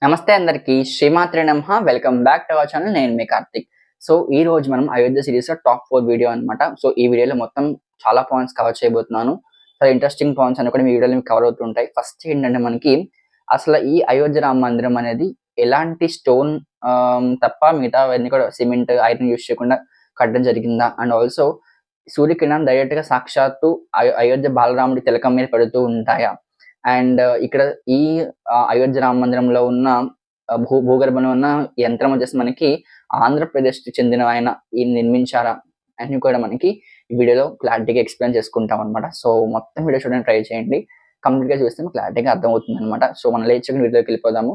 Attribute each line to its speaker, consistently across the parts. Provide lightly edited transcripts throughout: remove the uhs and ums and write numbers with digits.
Speaker 1: నమస్తే అందరికి శ్రీమాత్రే నమః. Welcome back to our channel. నేను మీ కార్తిక్. సో ఈ రోజు మనం అయోధ్య సిరీస్ లో టాప్ 4 వీడియో అన్నమాట. సో ఈ వీడియోలో మొత్తం చాలా పాయింట్స్ కవర్ చేయబోతున్నాను. చాలా ఇంట్రెస్టింగ్ పాయింట్స్ అన్ని కూడా మీ వీడియోలో కవర్ అవుతుంటాయి. ఫస్ట్ ఏంటంటే మనకి అసలు ఈ అయోధ్య రామ మందిరం అనేది ఎలాంటి స్టోన్ తప్ప మిగతావన్నీ కూడా సిమెంట్, ఐరన్ యూజ్ చేయకుండా కట్టడం జరిగిందా? అండ్ ఆల్సో సూర్యకిరణాలు డైరెక్ట్ గా సాక్షాత్తు అయోధ్య బాలరాముడి తిలకం మీద పడుతూ ఉంటాయా? అండ్ ఇక్కడ ఈ అయోధ్య రామ మందిరంలో ఉన్న భూగర్భంలో ఉన్న యంత్రం వచ్చేసి మనకి ఆంధ్రప్రదేశ్‌కి చెందిన ఆయన ఈయన నిర్మించారా? అన్నీ కూడా మనకి ఈ వీడియోలో క్లారిటీగా ఎక్స్‌ప్లెయిన్ చేసుకుంటాం అన్నమాట. సో మొత్తం వీడియో చూడడానికి ట్రై చేయండి. కంప్లీట్‌గా చూస్తే మీకు క్లారిటీగా అర్థమవుతుందన్నమాట. సో మనం లేట్ చేయకుండా వీడియోలోకి వెళ్ళిపోదాము.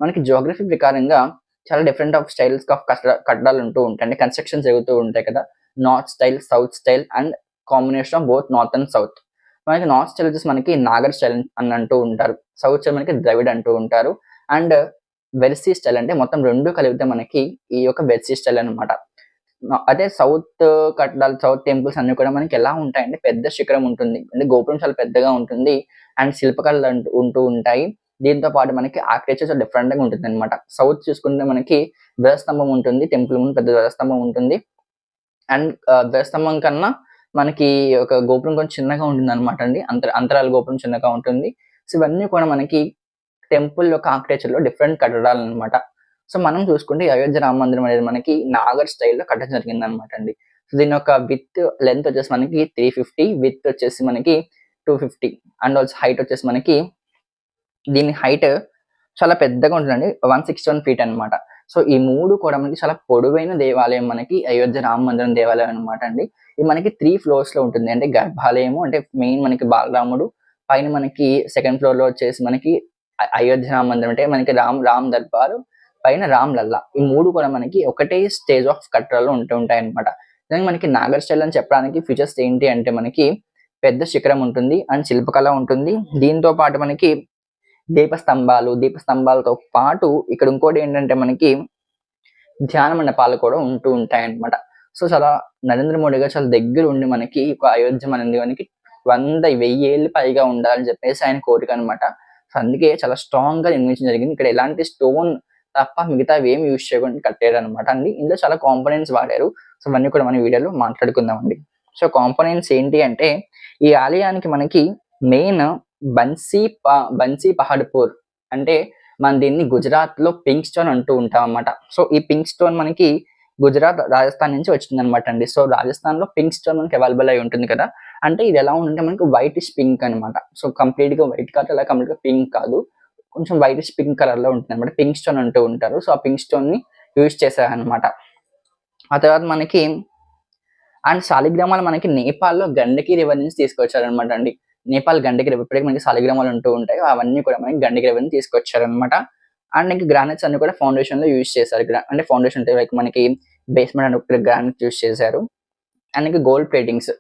Speaker 1: మనకి జియోగ్రఫీ ప్రకారంగా చాలా డిఫరెంట్ ఆఫ్ స్టైల్స్ ఆఫ్ కట్టడాలు ఉంటూ ఉంటాయి. అంటే కన్‌స్ట్రక్షన్స్ జరుగుతూ ఉంటాయి కదా! North style, south style and combination of both north and south. మనకి నార్త్ స్టైల్ వచ్చేసి మనకి నాగర్ స్టైల్ అని అంటూ ఉంటారు. సౌత్ స్టైల్ మనకి ద్రవిడ్ అంటూ ఉంటారు. అండ్ వెర్సీ స్టైల్ అంటే మొత్తం 2 కలిపితే మనకి ఈ యొక్క వెర్సీ స్టైల్ అన్నమాట. అదే సౌత్ కట్టడాలు, సౌత్ టెంపుల్స్ అన్నీ కూడా మనకి ఎలా ఉంటాయంటే పెద్ద శిఖరం ఉంటుంది. అంటే గోపురం చాలా పెద్దగా ఉంటుంది. అండ్ శిల్పకళలు ఉంటూ ఉంటాయి. దీంతో పాటు మనకి ఆర్కిటెక్చర్ చాలా డిఫరెంట్‌గా ఉంటుందన్నమాట. సౌత్ చూసుకుంటే మనకి ధ్వజస్తంభం ఉంటుంది. టెంపుల్ ముందు పెద్ద ధ్వజస్తంభం ఉంటుంది. అండ్ ధ్వజస్తంభం కన్నా మనకి ఒక గోపురం కొంచెం చిన్నగా ఉంటుందన్నమాట అండి. అంతరాల గోపురం చిన్నగా ఉంటుంది. సో ఇవన్నీ కూడా మనకి టెంపుల్ యొక్క ఆర్కిటెక్చర్‌లో డిఫరెంట్ కట్టడాలన్నమాట. సో మనం చూసుకుంటే ఈ అయోధ్య రామ మందిరం అనేది మనకి నాగర్ స్టైల్‌లో కట్టడం జరిగిందన్నమాట అండి. సో దీని యొక్క లెంత్ వచ్చేసి మనకి 350, విడ్త్ వచ్చేసి మనకి 250 అండ్ ఆల్సో హైట్ వచ్చేసి మనకి దీని హైట్ చాలా పెద్దగా ఉంటుందండి. 161 ఫీట్ అన్నమాట. సో ఈ 3 కూడా మనకి చాలా పొడవైన దేవాలయం మనకి అయోధ్య రామ మందిరం దేవాలయం అన్నమాట అండి. ఇది మనకి 3 ఫ్లోర్స్‌లో ఉంటుంది. అంటే గర్భాలయము అంటే మెయిన్ మనకి బాలరాముడు, పైన మనకి సెకండ్ ఫ్లోర్‌లో వచ్చేసి మనకి అయోధ్య రామ మందిరం అంటే మనకి రామ్ దర్బారు, పైన రామ్ లల్లా. ఈ 3 కూడా మనకి ఒకటే స్టేజ్ ఆఫ్ కట్టడాలు ఉంటూ ఉంటాయన్నమాట. నిజంగా మనకి నాగర్ స్టైల్ అని చెప్పడానికి ఫీచర్స్ ఏంటి అంటే మనకి పెద్ద శిఖరం ఉంటుంది అండ్ శిల్పకళ ఉంటుంది. దీంతో పాటు మనకి దీపస్తంభాలతో పాటు ఇక్కడ ఇంకోటి ఏంటంటే మనకి ధ్యాన మండపాలు కూడా ఉంటూ ఉంటాయన్నమాట. సో చాలా నరేంద్ర మోడీ గారు చాలా దగ్గర ఉండి మనకి ఒక అయోధ్య మందిరానికి 1000 ఏళ్ళు పైగా ఉండాలని చెప్పేసి ఆయన కోరిక అన్నమాట. సో అందుకే చాలా స్ట్రాంగ్‌గా నిర్మించడం జరిగింది. ఇక్కడ ఎలాంటి స్టోన్ తప్ప మిగతావి ఏమి యూజ్ చేయకుండా కట్టారన్నమాట అండి. ఇందులో చాలా కాంపోనెంట్స్ వాడారు. సో ఇవన్నీ కూడా మనం ఈ వీడియోలో మాట్లాడుకుందామండి. సో కాంపోనెంట్స్ ఏంటి అంటే ఈ ఆలయానికి మనకి మెయిన్ బన్సీ పహాడ్‌పూర్ అంటే మనం దీన్ని గుజరాత్‌లో పింక్ స్టోన్ అంటూ ఉంటాం అన్నమాట. సో ఈ పింక్ స్టోన్ మనకి గుజరాత్, రాజస్థాన్ నుంచి వచ్చిందన్నమాట అండి. సో రాజస్థాన్‌లో పింక్ స్టోన్ మనకి అవైలబుల్ అయి ఉంటుంది కదా! అంటే ఇది ఎలా ఉందంటే మనకి వైటిష్ పింక్ అన్నమాట. సో కంప్లీట్‌గా వైట్ కాదు, అలా కంప్లీట్‌గా పింక్ కాదు. కొంచెం వైటిష్ పింక్ కలర్‌లో ఉంటుందన్నమాట. పింక్ స్టోన్ అంటూ ఉంటారు. సో ఆ పింక్ స్టోన్‌ని యూజ్ చేశారన్నమాట. ఆ తర్వాత మనకి అండ్ శాలిగ్రామాలు మనకి నేపాల్‌లో గండకి రివర్ నుంచి తీసుకొచ్చారన్నమాట అండి. నేపాల్ గండకి రివర్ ఇప్పటికి మనకి శాలిగ్రామాలు ఉంటూ ఉంటాయి. అవన్నీ కూడా మనకి గండకి రివర్ నుంచి తీసుకొచ్చారన్నమాట. అండ్ ఇంకా గ్రానైట్స్ అన్ని కూడా ఫౌండేషన్‌లో యూజ్ చేశారు. అంటే ఫౌండేషన్ అంటే లైక్ మనకి బేస్మెంట్ అని గ్రానైట్ యూజ్ చేశారు. అండ్ ఇంకా గోల్డ్ ప్లేటింగ్స్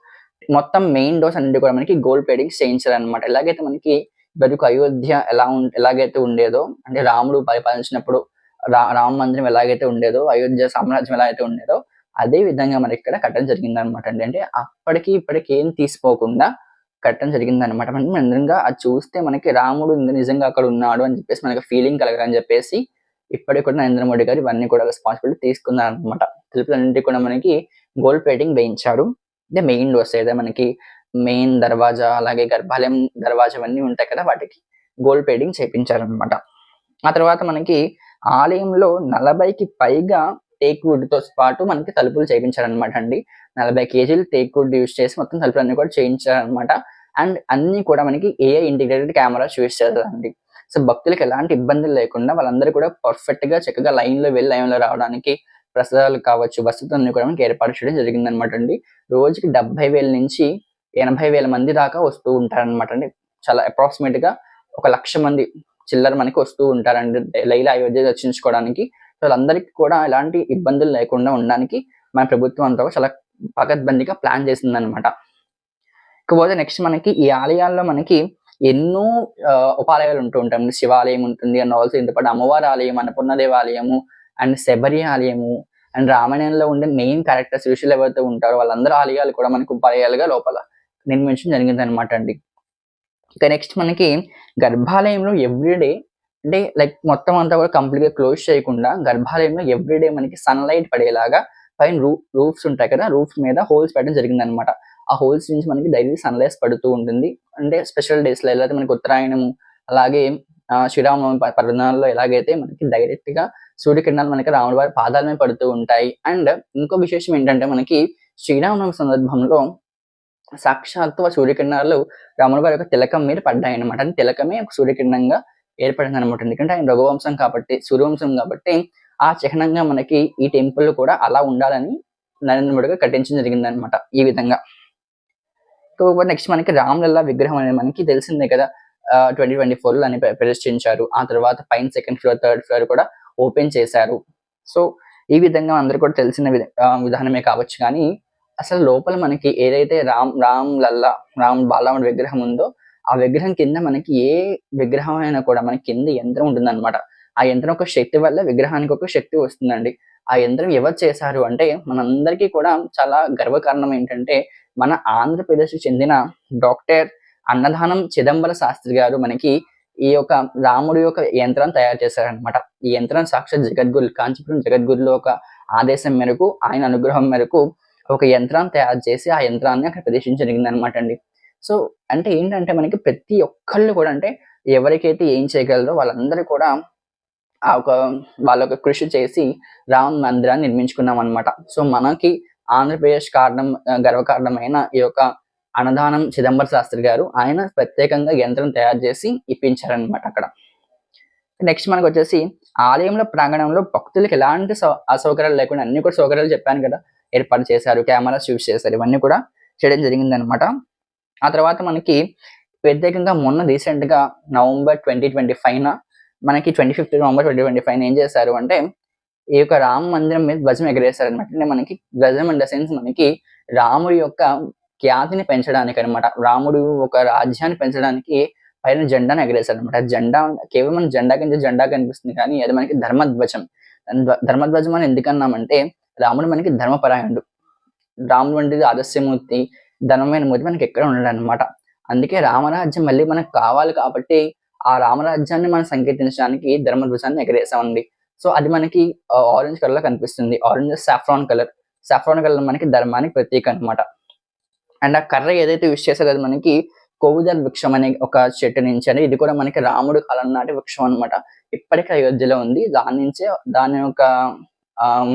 Speaker 1: మొత్తం మెయిన్ డోర్స్ అన్నిటి కూడా మనకి గోల్డ్ ప్లేటింగ్స్ చేయించారన్నమాట. ఎలాగైతే మనకి ఇదివరకు అయోధ్య ఎలాగైతే ఉండేదో అంటే రాముడు పరిపాలించినప్పుడు రామ మందిరం ఎలాగైతే ఉండేదో, అయోధ్య సామ్రాజ్యం ఎలా అయితే ఉండేదో అదే విధంగా మనకిక్కడ కట్టడం జరిగిందనమాట అండి. అంటే అప్పటికి ఇప్పటికి ఏం తీసిపోకుండా కట్టడం జరిగిందనమాట. నిజంగా అది చూస్తే మనకి రాముడు నిజంగా అక్కడ ఉన్నాడు అని చెప్పేసి మనకి ఫీలింగ్ కలగాలని చెప్పేసి ఇప్పటికి కూడా నరేంద్ర మోడీ గారు ఇవన్నీ కూడా రెస్పాన్సిబిలిటీ తీసుకున్నారనమాట. తలుపులన్నింటికి కూడా మనకి గోల్డ్ ప్లేటింగ్ వేయించారు. అంటే మెయిన్ డోర్స్ ఏదో మనకి మెయిన్ దర్వాజా అలాగే గర్భాలయం దర్వాజా అవన్నీ ఉంటాయి కదా! వాటికి గోల్డ్ ప్లేటింగ్ చేపించారనమాట. ఆ తర్వాత మనకి ఆలయంలో 40కి పైగా టేక్ వుడ్‌తో పాటు మనకి తలుపులు చేపించారనమాట అండి. 40 కేజీలు టేక్ వుడ్ యూజ్ చేసి మొత్తం తలుపులన్నీ కూడా చేయించారనమాట. అండ్ అన్నీ కూడా మనకి ఏఐ ఇంటిగ్రేటెడ్ కెమెరాస్ యూజ్ చేశారండి. సో భక్తులకి ఎలాంటి ఇబ్బందులు లేకుండా వాళ్ళందరూ కూడా పర్ఫెక్ట్‌గా చక్కగా లైన్‌లో వెళ్ళి లైన్‌లో రావడానికి ప్రసాదాలు కావచ్చు, వసతులన్నీ కూడా మనకి ఏర్పాటు చేయడం జరిగిందనమాట అండి. రోజుకి 70,000 నుంచి 80,000 మంది దాకా వస్తూ ఉంటారనమాట అండి. చాలా అప్రాక్సిమేట్‌గా ఒక 1,00,000 మంది చిల్లర మనకి వస్తూ ఉంటారండి. డైలీ అయోధ్య దర్శించుకోవడానికి. సో వాళ్ళందరికీ కూడా ఎలాంటి ఇబ్బందులు లేకుండా ఉండడానికి మన ప్రభుత్వం అంతా చాలా పకడ్బందీగా ప్లాన్ చేసిందనమాట. ఇకపోతే నెక్స్ట్ మనకి ఈ ఆలయాల్లో మనకి ఎన్నో ఉపాలయాలు ఉంటూ ఉంటాయి. శివాలయం ఉంటుంది. అండ్ ఆల్సో దీంతో పాటు అమ్మవారి ఆలయం, అన్నపూర్ణ దేవాలయము అండ్ శబరి ఆలయము అండ్ రామాయణంలో ఉండే మెయిన్ క్యారెక్టర్స్ ఋషులు ఎవరైతే ఉంటారో వాళ్ళందరి ఆలయాలు కూడా మనకి ఉపాలయాలుగా లోపల నిర్మించడం జరిగిందనమాట అండి. ఇక నెక్స్ట్ మనకి గర్భాలయంలో ఎవ్రీడే అంటే లైక్ మొత్తం అంతా కూడా కంప్లీట్‌గా క్లోజ్ చేయకుండా గర్భాలయంలో ఎవ్రీడే మనకి సన్‌లైట్ పడేలాగా పైన రూఫ్స్ ఉంటాయి కదా! రూఫ్స్ మీద హోల్స్ పెట్టడం జరిగిందనమాట. ఆ హోల్స్ నుంచి మనకి డైలీ సన్‌రైజ్ పడుతూ ఉంటుంది. అంటే స్పెషల్ డేస్‌లో ఎలా అయితే మనకి ఉత్తరాయణము అలాగే శ్రీరామనవమి పర్వదినాల్లో ఎలాగైతే మనకి డైరెక్ట్‌గా సూర్యకిరణాలు మనకి రాముడి వారి పాదాల మీద పడుతూ ఉంటాయి. అండ్ ఇంకో విశేషం ఏంటంటే మనకి శ్రీరామనవమి సందర్భంలో సాక్షాత్తు ఆ సూర్యకిరణాలు రాముల వారి యొక్క తిలకం మీద పడ్డాయన్నమాట. అంటే తిలకమే ఒక సూర్యకిరణంగా ఏర్పడిందనమాట. ఎందుకంటే ఆయన రఘువంశం కాబట్టి, సూర్యవంశం కాబట్టి ఆ చిహ్నంగా మనకి ఈ టెంపుల్ కూడా అలా ఉండాలని నరేంద్ర మోడీ గారు కట్టించడం జరిగిందనమాట ఈ విధంగా. ఇంకొకటి నెక్స్ట్ మనకి రామలల్ల విగ్రహం అనేది మనకి తెలిసిందే కదా! 2024లో అని ప్రతిష్ఠించారు. ఆ తర్వాత పైన సెకండ్ ఫ్లోర్, థర్డ్ ఫ్లోర్ కూడా ఓపెన్ చేశారు. సో, ఈ విధంగా అందరికి కూడా తెలిసిన విధానమే కావచ్చు కానీ, అసలు లోపల మనకి ఏదైతే రామ్ బాలరాముడి విగ్రహం ఉందో, ఆ విగ్రహం కింద మనకి ఏ విగ్రహం అయినా కూడా మనకి కింద యంత్రం ఉంటుందన్నమాట. ఆ యంత్రం యొక్క శక్తి వల్ల విగ్రహానికి ఒక శక్తి వస్తుందండి. ఆ యంత్రం ఎవరు చేశారు అంటే, మనందరికీ కూడా చాలా గర్వకారణం ఏంటంటే, మన ఆంధ్రప్రదేశ్‌కి చెందిన డాక్టర్ అన్నదానం చిదంబర శాస్త్రి గారు మనకి ఈ యొక్క రాముడి యొక్క యంత్రం తయారు చేశారనమాట. ఈ యంత్రం సాక్షాత్ జగద్గురు కాంచీపురం జగద్గురులో ఒక ఆదేశం మేరకు, ఆయన అనుగ్రహం మేరకు ఒక యంత్రాన్ని తయారు చేసి, ఆ యంత్రాన్ని అక్కడ ప్రదర్శించడం జరిగిందనమాట అండి. సో, అంటే ఏంటంటే మనకి ప్రతి ఒక్కళ్ళు కూడా అంటే ఎవరికైతే ఏం చేయగలరో వాళ్ళందరూ కూడా ఆ ఒక వాళ్ళ యొక్క కృషి చేసి రామ మందిరాన్ని నిర్మించుకున్నామనమాట. సో, మనకి ఆంధ్రప్రదేశ్ గర్వకారణమైన ఈ యొక్క అన్నదానం చిదంబర శాస్త్రి గారు ఆయన ప్రత్యేకంగా యంత్రం తయారు చేసి ఇప్పించారనమాట అక్కడ. నెక్స్ట్ మనకొచ్చేసి ఆలయంలో ప్రాంగణంలో భక్తులకి ఎలాంటి అసౌకర్యాలు లేకుండా అన్ని కూడా సౌకర్యాలు చెప్పాను కదా! ఏర్పాటు చేశారు. కెమెరాస్ యూజ్ చేశారు. ఇవన్నీ కూడా చేయడం జరిగిందనమాట. ఆ తర్వాత మనకి ప్రత్యేకంగా మొన్న రీసెంట్‌గా నవంబర్ 2025న మనకి 25థ్ నవంబర్ 2025న ఏం చేశారు అంటే, ఈ యొక్క రామ మందిరం మీద ధ్వజం ఎగరేశారనమాట. అంటే మనకి ధ్వజం ఇన్ ద సెన్స్ మనకి రాముడి యొక్క ఖ్యాతిని పెంచడానికనమాట. రాముడు ఒక రాజ్యాన్ని పెంచడానికి పైన జెండాను ఎగరేశారనమాట. జెండా కేవలం జెండా కింద జెండా కనిపిస్తుంది కానీ అది మనకి ధర్మధ్వజం. ధర్మధ్వజం అని ఎందుకన్నామంటే రాముడు మనకి ధర్మపరాయణుడు. రాముడు వంటిది ఆదర్శమూర్తి, ధర్మమైన మూర్తి మనకి ఎక్కడ ఉండడనమాట. అందుకే రామరాజ్యం మళ్ళీ మనకు కావాలి కాబట్టి ఆ రామరాజ్యాన్ని మనం సంకీర్తించడానికి ధర్మధ్వజాన్ని ఎగరేసామండి. సో, అది మనకి ఆరెంజ్ కలర్‌లో కనిపిస్తుంది. Orange saffron colour. Saffron colour మనకి ధర్మానికి ప్రతీక అనమాట. అండ్ ఆ కర్ర ఏదైతే యూజ్ చేసారో అది మనకి కోవిదర్ వృక్షం అనే ఒక చెట్టు నుంచి అని ఇది కూడా మనకి రాముడు కాలం నాటి వృక్షం అనమాట. ఇప్పటికి అయోధ్యలో ఉంది. దాని నుంచే దాని యొక్క ఆహ్,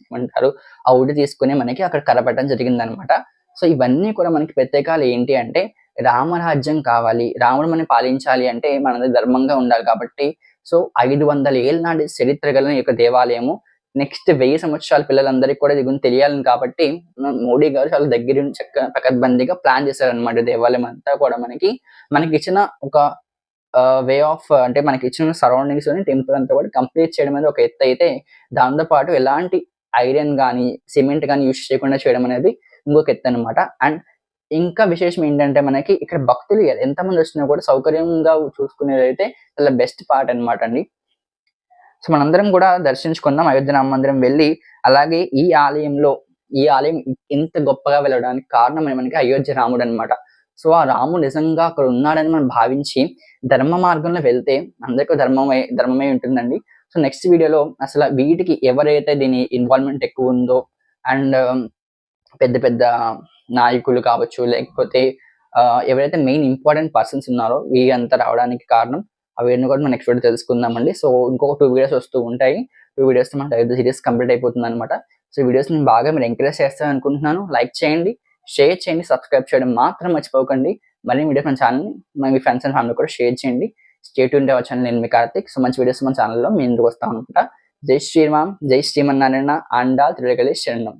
Speaker 1: ఏమంటారు ఆ వుడ్ తీసుకొని మనకి అక్కడ కర్ర పెట్టడం జరిగిందనమాట. సో, ఇవన్నీ కూడా మనకి ప్రత్యేకాలు ఏంటి అంటే రామరాజ్యం కావాలి. రాముడు మనల్ని పాలించాలి అంటే మనది ధర్మంగా ఉండాలి కాబట్టి సో, 500 ఏళ్ల నాటి చరిత్ర గల ఈ యొక్క దేవాలయము నెక్స్ట్ 1000 సంవత్సరాల పిల్లలందరికీ కూడా దీని గురించి తెలియాలని కాబట్టి మోడీ గారు చాలా దగ్గరుండి పకడ్బందీగా ప్లాన్ చేశారనమాట. దేవాలయం అంతా కూడా మనకిచ్చిన ఒక వే ఆఫ్ అంటే మనకిచ్చిన సరౌండింగ్స్‌లోని టెంపుల్ అంతా కూడా కంప్లీట్ చేయడం అనేది ఒక ఎత్తయితే, దాంతో పాటు ఎలాంటి ఐరన్ గాని, సిమెంట్ గాని యూజ్ చేయకుండా చేయడం అనేది ఇంకొక ఎత్తనమాట. అండ్ ఇంకా విశేషం ఏంటంటే మనకి ఇక్కడ భక్తులు ఎంతమందొచ్చినా కూడా సౌకర్యంగా చూసుకునేదైతే చాలా బెస్ట్ పార్ట్ అనమాట అండి. సో, మనందరం కూడా దర్శించుకుందాం అయోధ్య రామ మందిరం వెళ్లి. అలాగే ఈ ఆలయం ఇంత గొప్పగా వెళ్ళడానికి కారణం మనకి అయోధ్య రాముడనమాట. సో, ఆ రాముడు నిజంగా అక్కడ ఉన్నాడని మనం భావించి ధర్మ మార్గంలో వెళ్తే అందరికి ధర్మమే ఉంటుందండి. సో, నెక్స్ట్ వీడియోలో అసల వీటికి ఎవరైతే దీని ఇన్వాల్వ్‌మెంట్ ఎక్కువుందో అండ్ పెద్ద పెద్ద నాయకులు కావచ్చు, లేకపోతే ఎవరైతే మెయిన్ ఇంపార్టెంట్ పర్సన్స్ ఉన్నారో ఇయంతా రావడానికి కారణం అవన్నీ కూడా మనం నెక్స్ట్ వీడియో తెలుసుకుందామండి. సో, ఇంకొక 2 వీడియోస్ వస్తూ ఉంటాయి. 2 వీడియోస్‌తో మన అయోధ్య సీరీస్ కంప్లీట్ అయిపోతుందనమాట. సో, ఈ వీడియోస్‌ని బాగా మీరు ఎంకరేజ్ చేస్తారనుకుంటున్నాను. లైక్ చేయండి, షేర్ చేయండి, సబ్స్క్రైబ్ చేయడం మాత్రం మర్చిపోకండి. మరిన్ని వీడియోస్ మన ఛానెల్‌ని మీ ఫ్రెండ్స్ అండ్ ఫ్యామిలీ కూడా షేర్ చేయండి. Stay tuned to our channel. నేను మీ కార్తిక్. సో, మంచి వీడియోస్ మన ఛానెల్‌లో మీ ముందుకు వస్తా అనమాట. జై శ్రీరామ్, జై శ్రీమన్నారాయణ, ఆండాల్ త్రివిక్రమ శరణం.